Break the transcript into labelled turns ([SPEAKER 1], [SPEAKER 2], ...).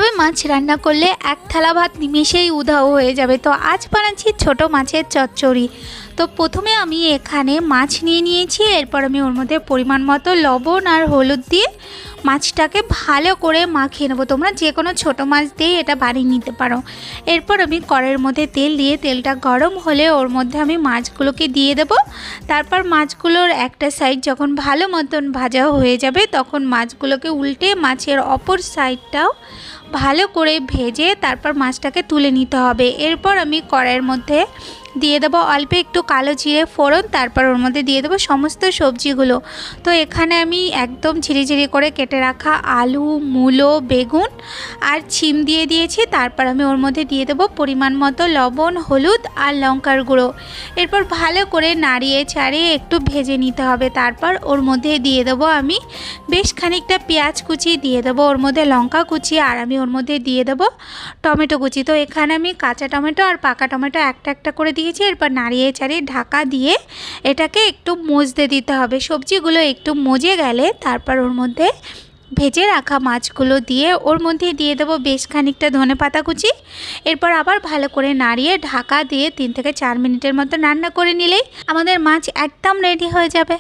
[SPEAKER 1] এভাবে মাছ রান্না করলে এক থালা ভাত নিমেষেই উধাও হয়ে যাবে। তো আজ বানাচ্ছি ছোট মাছের চচ্চড়ি। তো প্রথমে আমি এখানে মাছ নিয়ে নিয়েছি, এরপর আমি ওর মধ্যে পরিমাণ মতো লবণ আর হলুদ দিয়ে মাছটাকে ভালো করে মাখিয়ে নেবো। তোমরা যে কোনো ছোটো মাছ দিয়ে এটা বানিয়ে নিতে পারো। এরপর আমি কড়াইয়ের মধ্যে তেল দিয়ে তেলটা গরম হলে ওর মধ্যে আমি মাছগুলোকে দিয়ে দেবো। তারপর মাছগুলোর একটা সাইড যখন ভালো মতন ভাজা হয়ে যাবে তখন মাছগুলোকে উল্টে মাছের অপর সাইডটাও ভালো করে ভেজে তারপর মাছটাকে তুলে নিতে হবে। এরপর আমি কড়াইয়ের মধ্যে দিয়ে দেবো অল্প একটু কালো জিরে ফোড়ন, তারপর ওর মধ্যে দিয়ে দেবো সমস্ত সবজিগুলো। তো এখানে আমি একদম ঝিরিঝিরি করে কেটে রাখা আলু, মূলো, বেগুন আর শিম দিয়ে দিয়েছি। তারপর আমি ওর মধ্যে দিয়ে দেবো পরিমাণ মতো লবণ, হলুদ আর লঙ্কার গুঁড়ো। এরপর ভালো করে নাড়িয়ে ছাড়িয়ে একটু ভেজে নিতে হবে। তারপর ওর মধ্যে দিয়ে দেবো আমি বেশ খানিকটা পেঁয়াজ কুচি, দিয়ে দেবো ওর মধ্যে লঙ্কা কুচি, আর আমি ওর মধ্যে দিয়ে দেবো টমেটো কুচি। তো এখানে আমি কাঁচা টমেটো আর পাকা টমেটো একটা একটা করে দিয়েছি। এরপর নাড়িয়ে ছাড়িয়ে ঢাকা দিয়ে এটাকে একটু মজতে দিতে হবে। সবজিগুলো একটু মজে গেলে তারপর ওর মধ্যে ভেজে রাখা মাছগুলো দিয়ে ওর মধ্যে দিয়ে দেবো বেশ খানিকটা ধনেপাতা কুচি। এরপর আবার ভালো করে নাড়িয়ে ঢাকা দিয়ে 3 থেকে 4 মিনিটের মতো রান্না করে নিলেই আমাদের মাছ একদম রেডি হয়ে যাবে।